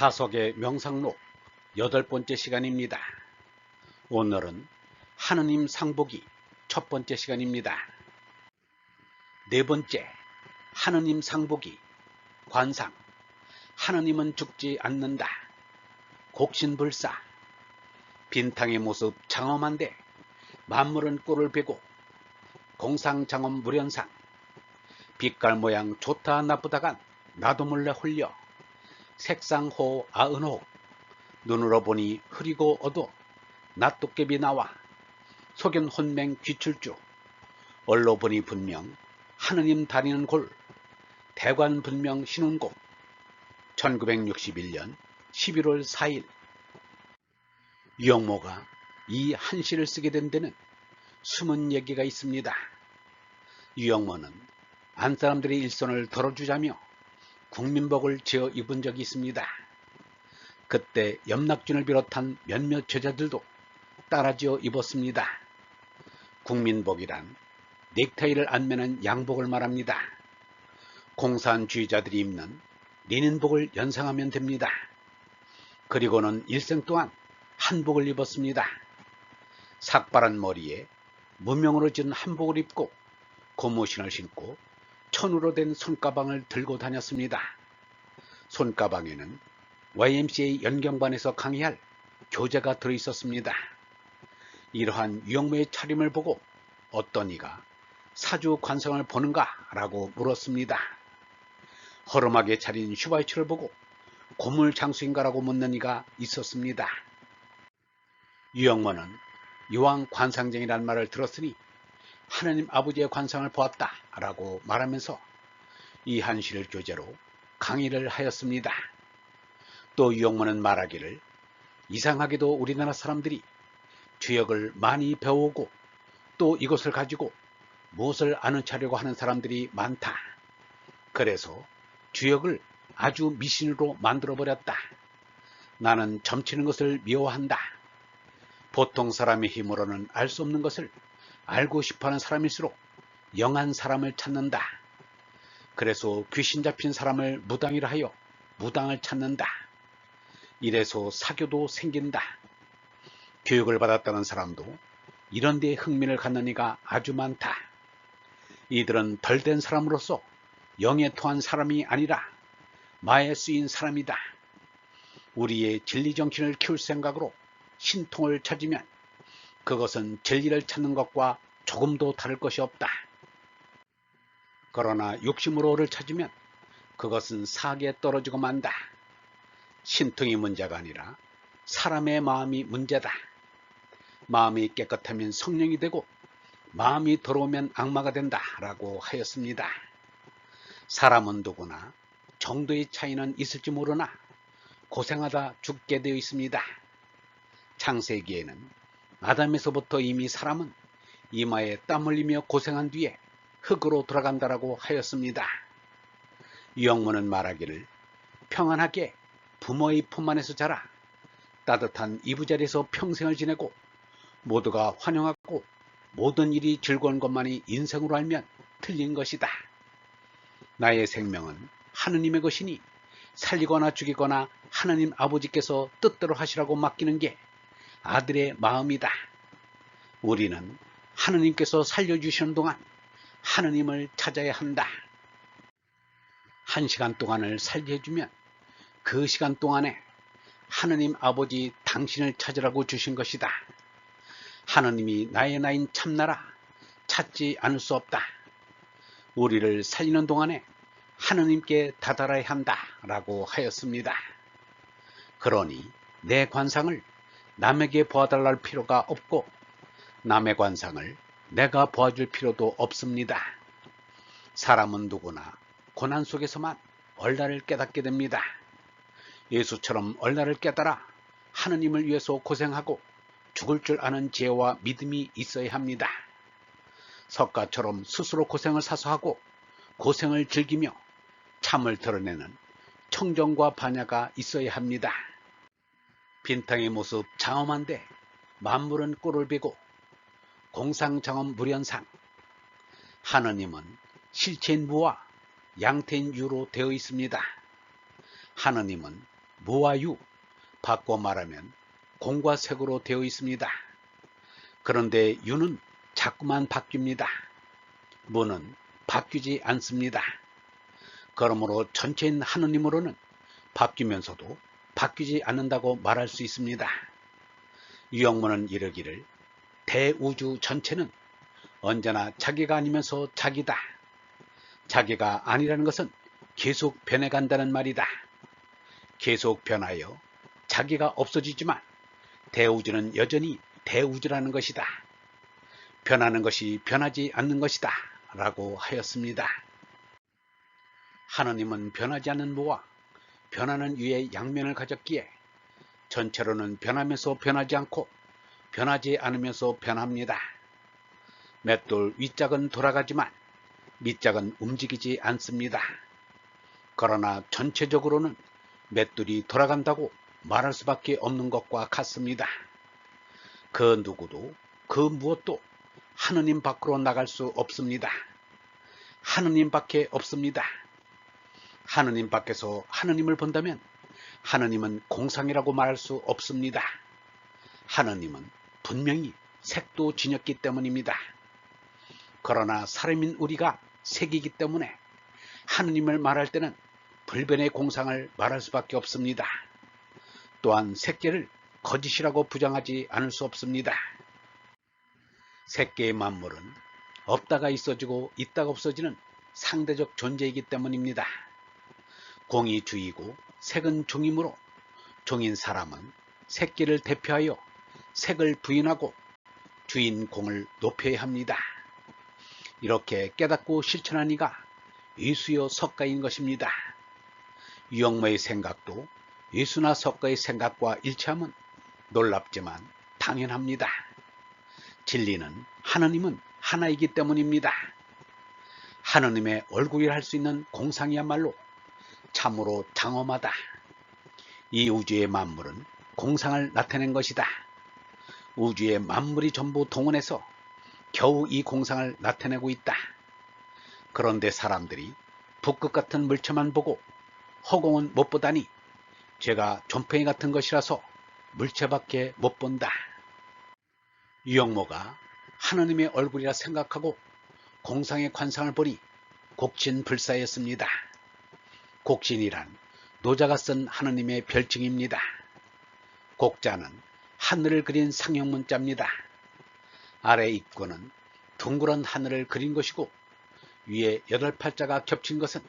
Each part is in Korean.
사석의 명상록 8번째 시간입니다. 오늘은 하느님 상보기 첫 번째 시간입니다. 네 번째, 하느님 상보기 관상. 하느님은 죽지 않는다. 곡신불사. 빈탕의 모습 장엄한데 만물은 꼴을 베고 공상장엄 무련상. 빛깔 모양 좋다 나쁘다간 나도 몰래 홀려. 색상호 아은호. 눈으로 보니 흐리고 어두워 낫도깨비 나와. 속연 혼맹 귀출주. 얼로 보니 분명 하느님 다니는 골. 대관 분명 신운 곳. 1961년 11월 4일. 유영모가 이 한시를 쓰게 된 데는 숨은 얘기가 있습니다. 유영모는 안사람들의 일손을 덜어주자며 국민복을 지어 입은 적이 있습니다. 그때 염낙준을 비롯한 몇몇 제자들도 따라지어 입었습니다. 국민복이란 넥타이를 안 매는 양복을 말합니다. 공산주의자들이 입는 레닌복을 연상하면 됩니다. 그리고는 일생 동안 한복을 입었습니다. 삭발한 머리에 무명으로 지은 한복을 입고 고무신을 신고 천으로 된 손가방을 들고 다녔습니다. 손가방에는 YMCA 연경반에서 강의할 교재가 들어있었습니다. 이러한 유영모의 차림을 보고 어떤 이가 사주 관성을 보는가 라고 물었습니다. 허름하게 차린 슈바이처를 보고 고물장수인가라고 묻는 이가 있었습니다. 유영모는 이왕 관상쟁이란 말을 들었으니 하느님 아버지의 관상을 보았다 라고 말하면서 이 한시를 교재로 강의를 하였습니다. 또 유영모는 말하기를 이상하게도 우리나라 사람들이 주역을 많이 배우고 또 이것을 가지고 무엇을 아는 척하려고 하는 사람들이 많다. 그래서 주역을 아주 미신으로 만들어버렸다. 나는 점치는 것을 미워한다. 보통 사람의 힘으로는 알 수 없는 것을 알고 싶어하는 사람일수록 영한 사람을 찾는다. 그래서 귀신 잡힌 사람을 무당이라 하여 무당을 찾는다. 이래서 사교도 생긴다. 교육을 받았다는 사람도 이런 데에 흥미를 갖는 이가 아주 많다. 이들은 덜된 사람으로서 영에 토한 사람이 아니라 마에 쓰인 사람이다. 우리의 진리정신을 키울 생각으로 신통을 찾으면 그것은 진리를 찾는 것과 조금도 다를 것이 없다. 그러나 욕심으로를 찾으면 그것은 사기에 떨어지고 만다. 신통이 문제가 아니라 사람의 마음이 문제다. 마음이 깨끗하면 성령이 되고 마음이 더러우면 악마가 된다 라고 하였습니다. 사람은 누구나 정도의 차이는 있을지 모르나 고생하다 죽게 되어 있습니다. 창세기에는 아담에서부터 이미 사람은 이마에 땀 흘리며 고생한 뒤에 흙으로 들어간다라고 하였습니다. 유영모는 말하기를 평안하게 부모의 품 안에서 자라 따뜻한 이부자리에서 평생을 지내고 모두가 환영하고 모든 일이 즐거운 것만이 인생으로 알면 틀린 것이다. 나의 생명은 하느님의 것이니 살리거나 죽이거나 하느님 아버지께서 뜻대로 하시라고 맡기는 게 아들의 마음이다. 우리는 하느님께서 살려주시는 동안 하느님을 찾아야 한다. 1시간 동안을 살게 해주면 그 시간 동안에 하느님 아버지 당신을 찾으라고 주신 것이다. 하느님이 나의 나인 참나라 찾지 않을 수 없다. 우리를 살리는 동안에 하느님께 다다라야 한다 라고 하였습니다. 그러니 내 관상을 남에게 보아달라 할 필요가 없고 남의 관상을 내가 보아줄 필요도 없습니다. 사람은 누구나 고난 속에서만 얼라를 깨닫게 됩니다. 예수처럼 얼라를 깨달아 하느님을 위해서 고생하고 죽을 줄 아는 지혜와 믿음이 있어야 합니다. 석가처럼 스스로 고생을 사소하고 고생을 즐기며 참을 드러내는 청정과 반야가 있어야 합니다. 빈탕의 모습 장엄한데 만물은 꼴을 베고 공상장엄 무련상. 하느님은 실체인 무와 양태인 유로 되어 있습니다. 하느님은 무와 유, 바꿔 말하면 공과 색으로 되어 있습니다. 그런데 유는 자꾸만 바뀝니다. 무는 바뀌지 않습니다. 그러므로 전체인 하느님으로는 바뀌면서도 바뀌지 않는다고 말할 수 있습니다. 유영문은 이르기를 대우주 전체는 언제나 자기가 아니면서 자기다. 자기가 아니라는 것은 계속 변해간다는 말이다. 계속 변하여 자기가 없어지지만 대우주는 여전히 대우주라는 것이다. 변하는 것이 변하지 않는 것이다 라고 하였습니다. 하느님은 변하지 않는 무와 변하는 유의 양면을 가졌기에 전체로는 변하면서 변하지 않고 변하지 않으면서 변합니다. 맷돌 윗짝은 돌아가지만 밑짝은 움직이지 않습니다. 그러나 전체적으로는 맷돌이 돌아간다고 말할 수밖에 없는 것과 같습니다. 그 누구도 그 무엇도 하느님 밖으로 나갈 수 없습니다. 하느님 밖에 없습니다. 하느님 밖에서 하느님을 본다면 하느님은 공상이라고 말할 수 없습니다. 하느님은 분명히 색도 지녔기 때문입니다. 그러나 사람인 우리가 색이기 때문에 하느님을 말할 때는 불변의 공상을 말할 수밖에 없습니다. 또한 색계를 거짓이라고 부정하지 않을 수 없습니다. 색계의 만물은 없다가 있어지고 있다가 없어지는 상대적 존재이기 때문입니다. 공이 주이고 색은 종이므로 종인 사람은 색계를 대표하여 색을 부인하고 주인 공을 높여야 합니다. 이렇게 깨닫고 실천한 이가 예수여 석가인 것입니다. 유영모의 생각도 예수나 석가의 생각과 일치하면 놀랍지만 당연합니다. 진리는 하느님은 하나이기 때문입니다. 하느님의 얼굴이라 할 수 있는 공상이야말로 참으로 장엄하다. 이 우주의 만물은 공상을 나타낸 것이다. 우주의 만물이 전부 동원해서 겨우 이 공상을 나타내고 있다. 그런데 사람들이 붓끝 같은 물체만 보고 허공은 못 보다니 제가 좀팽이 같은 것이라서 물체밖에 못 본다. 유영모가 하느님의 얼굴이라 생각하고 공상의 관상을 보니 곡신불사였습니다. 곡신이란 노자가 쓴 하느님의 별칭입니다. 곡자는 하늘을 그린 상형문자입니다. 아래 입구는 둥그런 하늘을 그린 것이고 위에 8팔자가 겹친 것은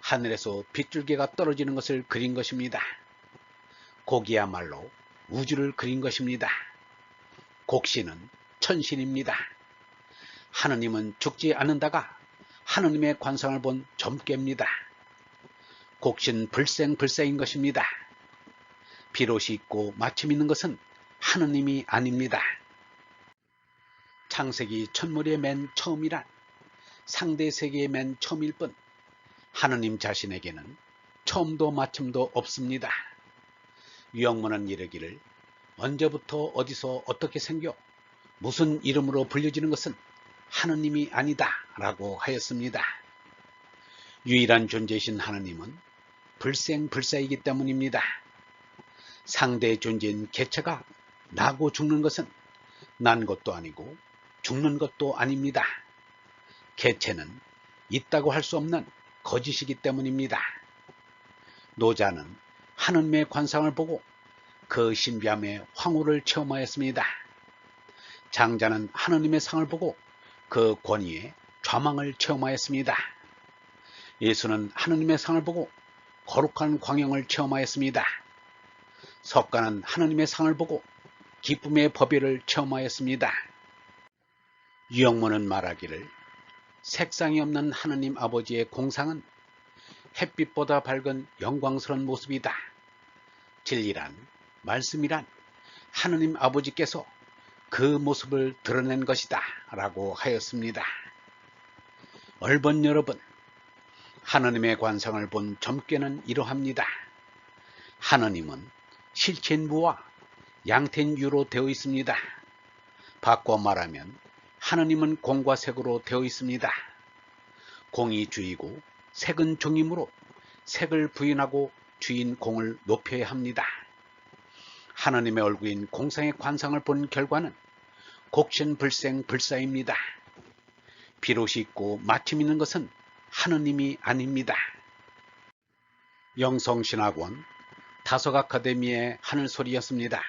하늘에서 빗줄기가 떨어지는 것을 그린 것입니다. 곡이야말로 우주를 그린 것입니다. 곡신은 천신입니다. 하느님은 죽지 않는다가 하느님의 관상을 본 점괘입니다. 곡신 불생불사인 것입니다. 비롯이 있고 마침 있는 것은 하느님이 아닙니다. 창세기 천물의 맨 처음이란 상대 세계의 맨 처음일 뿐 하느님 자신에게는 처음도 마침도 없습니다. 유영문은 이르기를 언제부터 어디서 어떻게 생겨 무슨 이름으로 불려지는 것은 하느님이 아니다 라고 하였습니다. 유일한 존재이신 하느님은 불생불사이기 때문입니다. 상대 존재인 개체가 나고 죽는 것은 난 것도 아니고 죽는 것도 아닙니다. 개체는 있다고 할 수 없는 거짓이기 때문입니다. 노자는 하느님의 관상을 보고 그 신비함의 황후를 체험하였습니다. 장자는 하느님의 상을 보고 그 권위의 좌망을 체험하였습니다. 예수는 하느님의 상을 보고 거룩한 광영을 체험하였습니다. 석가는 하느님의 상을 보고 기쁨의 법위를 체험하였습니다. 유영모는 말하기를 색상이 없는 하느님 아버지의 공상은 햇빛보다 밝은 영광스러운 모습이다. 진리란, 말씀이란 하느님 아버지께서 그 모습을 드러낸 것이다 라고 하였습니다. 얼번 여러분, 하느님의 관상을 본 점괘는 이러합니다. 하느님은 실체인 무와 양태인 유로 되어 있습니다. 바꿔 말하면 하느님은 공과 색으로 되어 있습니다. 공이 주이고 색은 종이므로 색을 부인하고 주인공을 높여야 합니다. 하나님의 얼굴인 공상의 관상을 본 결과는 곡신불생불사입니다. 비롯이 있고 마침 있는 것은 하느님이 아닙니다. 영성신학원 다석아카데미의 하늘소리였습니다.